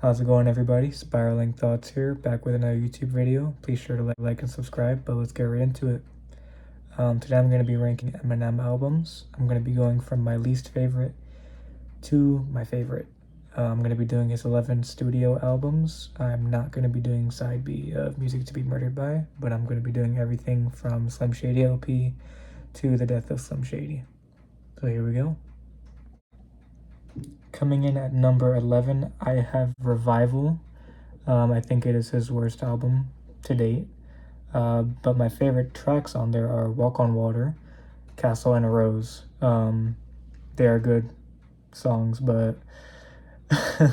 How's it going, everybody? Spiraling Thoughts here, back with another YouTube video. Please sure to like and subscribe, but let's get right into it. Today I'm going to be ranking Eminem albums. I'm going to be going from my least favorite to my favorite. I'm going to be doing his 11 studio albums. I'm not going to be doing side B of Music to be Murdered By, but I'm going to be doing everything from Shady LP to the death of Slim Shady. So here we go. Coming in at number 11, I have Revival. I think it is his worst album to date. But my favorite tracks on there are Walk on Water, Castle and a Rose. They are good songs, but I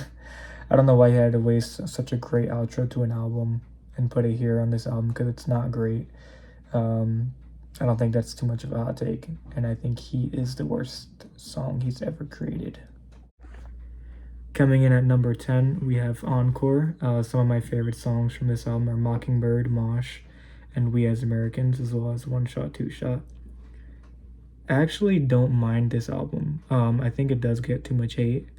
don't know why he had to waste such a great outro to an album and put it here on this album, because it's not great. I don't think that's too much of a hot take, and I think he is the worst song he's ever created. Coming in at number 10, we have Encore. Some of my favorite songs from this album are Mockingbird, Mosh, and We as Americans, as well as One Shot, Two Shot. I actually don't mind this album. I think it does get too much hate,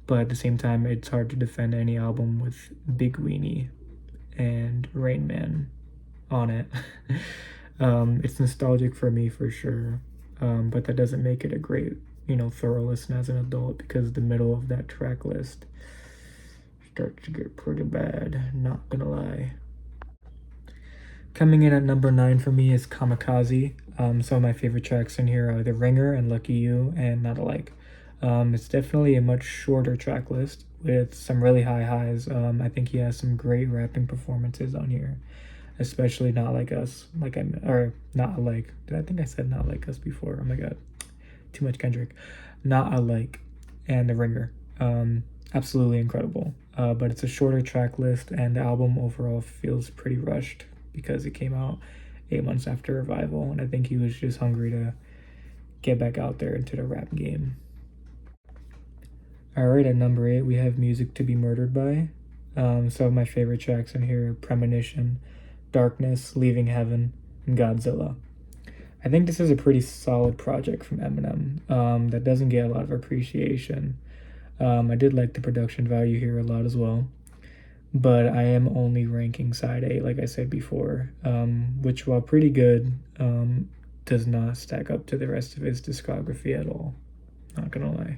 but at the same time, it's hard to defend any album with Big Weenie and Rain Man on it. It's nostalgic for me for sure, but that doesn't make it a great, thorough listen as an adult, because the middle of that track list starts to get pretty bad, not gonna lie. Coming in at number 9 for me is Kamikaze. Some of my favorite tracks in here are The Ringer and Lucky You and Not Alike. It's definitely a much shorter track list with some really high highs. I think he has some great rapping performances on here, especially Not Like Us, or Not Alike. I think I said Not Like Us before. Oh my god, too much Kendrick. Not Alike and The Ringer. Absolutely incredible. But it's a shorter track list, and the album overall feels pretty rushed because it came out 8 months after Revival, and I think he was just hungry to get back out there into the rap game. Alright, at number 8, we have Music to be Murdered By. Some of my favorite tracks in here are Premonition, Darkness, Leaving Heaven, and Godzilla. I think this is a pretty solid project from Eminem that doesn't get a lot of appreciation. I did like the production value here a lot as well, but I am only ranking side A, like I said before, which, while pretty good, does not stack up to the rest of his discography at all. Not gonna lie.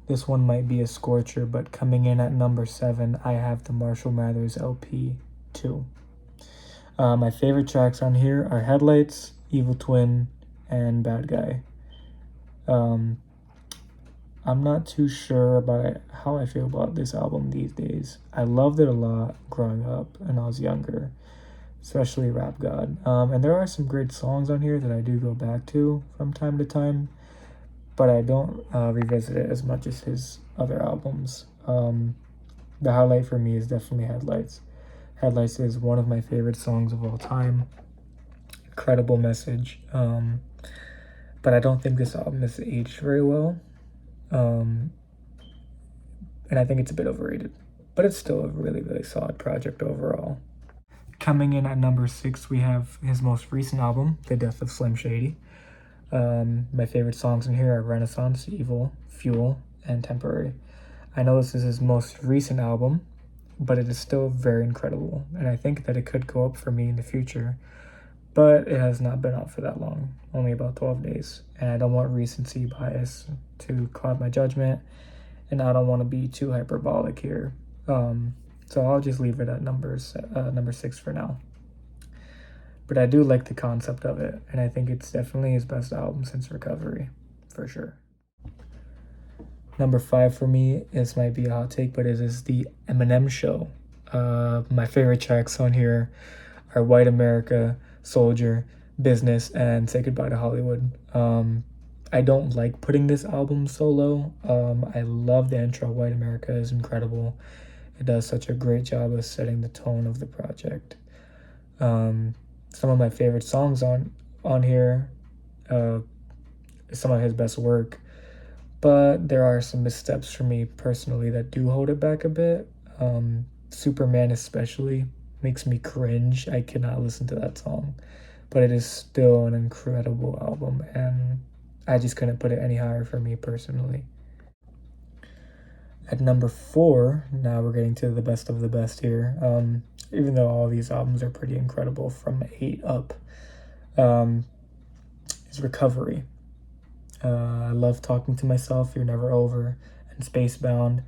This one might be a scorcher, but coming in at number 7, I have the Marshall Mathers LP 2. My favorite tracks on here are Headlights, Evil Twin, and Bad Guy. I'm not too sure about how I feel about this album these days. I loved it a lot growing up when I was younger, especially Rap God. And there are some great songs on here that I do go back to from time to time, but I don't revisit it as much as his other albums. The highlight for me is definitely Headlights. Headlights is one of my favorite songs of all time. Incredible message. But I don't think this album has aged very well. And I think it's a bit overrated. But it's still a really, really solid project overall. Coming in at number 6, we have his most recent album, The Death of Slim Shady. My favorite songs in here are Renaissance, Evil, Fuel, and Temporary. I know this is his most recent album, but it is still very incredible, and I think that it could go up for me in the future, but it has not been out for that long, only about 12 days, and I don't want recency bias to cloud my judgment, and I don't want to be too hyperbolic here, so I'll just leave it at number 6 for now. But I do like the concept of it, and I think it's definitely his best album since Recovery, for sure. Number 5 for me, this might be a hot take, but it is the Eminem Show. My favorite tracks on here are White America, Soldier, Business, and Say Goodbye to Hollywood. I don't like putting this album so low. I love the intro. White America is incredible. It does such a great job of setting the tone of the project. Some of my favorite songs on here, some of his best work, but there are some missteps for me personally that do hold it back a bit. Superman especially makes me cringe. I cannot listen to that song, but it is still an incredible album, and I just couldn't put it any higher for me personally. At number 4, now we're getting to the best of the best here. Even though all these albums are pretty incredible from 8 up, is Recovery. I love Talking to Myself, You're Never Over, and Spacebound.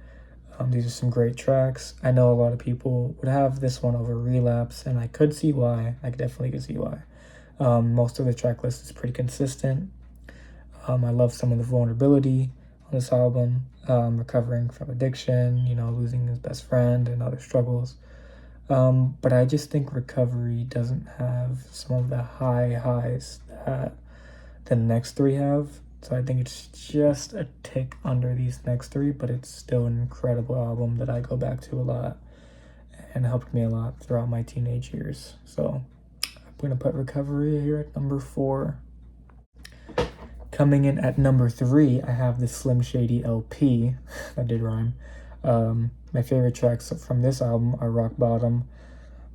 These are some great tracks. I know a lot of people would have this one over Relapse, and I could see why. I definitely could see why. Most of the track list is pretty consistent. I love some of the vulnerability on this album, recovering from addiction, losing his best friend and other struggles. But I just think Recovery doesn't have some of the high highs that the next 3 have. So I think it's just a tick under these next 3, but it's still an incredible album that I go back to a lot and helped me a lot throughout my teenage years. So I'm going to put Recovery here at number 4. Coming in at number 3, I have the Slim Shady LP. That did rhyme. My favorite tracks from this album are Rock Bottom,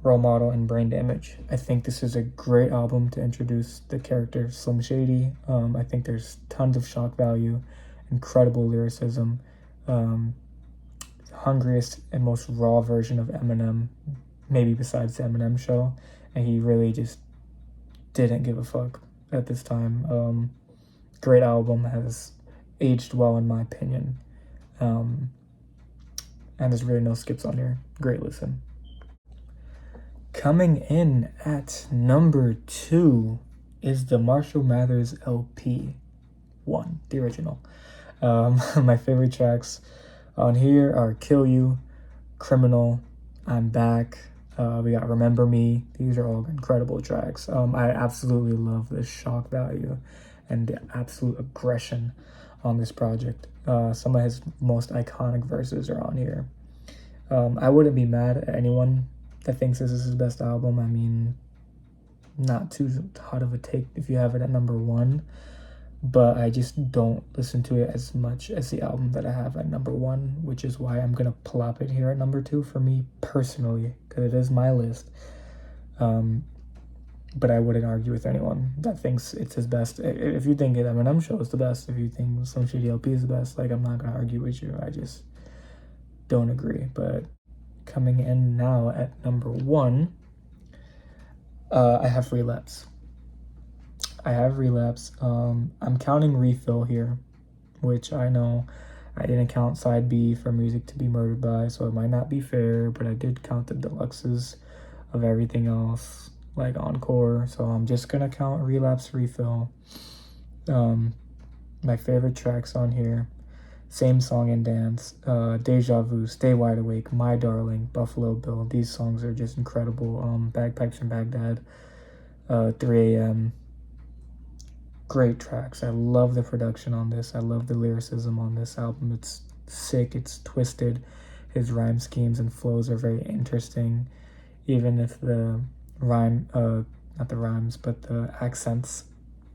Role Model, and Brain Damage. I think this is a great album to introduce the character Slim Shady. I think there's tons of shock value, incredible lyricism, hungriest and most raw version of Eminem, maybe besides the Eminem Show, and he really just didn't give a fuck at this time. Great album, has aged well in my opinion, and there's really no skips on here. Great listen. Coming in at number 2 is the Marshall Mathers LP 1, the original. My favorite tracks on here are Kill You, Criminal, I'm Back, we got Remember Me. These are all incredible tracks. I absolutely love the shock value and the absolute aggression on this project. Some of his most iconic verses are on here. I wouldn't be mad at anyone that thinks this is his best album. I mean, not too hot of a take if you have it at number 1, but I just don't listen to it as much as the album that I have at number 1, which is why I'm gonna plop it here at number 2 for me personally, because it is my list. But I wouldn't argue with anyone that thinks it's his best. If you think Eminem Show is the best, if you think Slim Shady LP is the best, like, I'm not gonna argue with you. I just don't agree. But coming in now at number 1, I have Relapse. I'm counting Refill here, which I know I didn't count Side B for Music to Be Murdered By, so it might not be fair, but I did count the deluxes of everything else, like Encore, so I'm just gonna count Relapse, Refill. My favorite tracks on here: Same Song and Dance, Deja Vu, Stay Wide Awake, My Darling, Buffalo Bill. These songs are just incredible. Bagpipes from Baghdad, 3 a.m. Great tracks. I love the production on this. I love the lyricism on this album. It's sick. It's twisted. His rhyme schemes and flows are very interesting, even if the not the rhymes, but the accents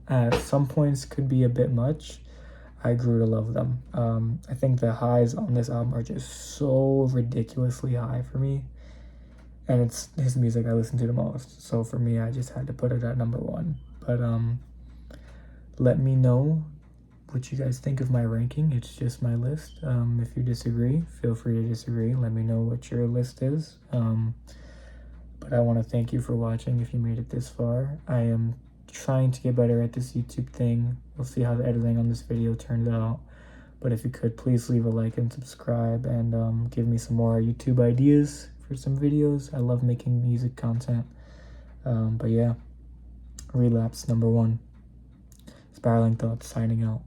at some points could be a bit much. I grew to love them. I think the highs on this album are just so ridiculously high for me, and it's his music I listen to the most. So for me, I just had to put it at number 1. But let me know what you guys think of my ranking. It's just my list. If you disagree, feel free to disagree. Let me know what your list is. But I want to thank you for watching if you made it this far. I am trying to get better at this YouTube thing. We'll see how the editing on this video turns out. But if you could, please leave a like and subscribe, and give me some more YouTube ideas for some videos. I love making music content. But yeah, Relapse number 1. Spiraling Thoughts signing out.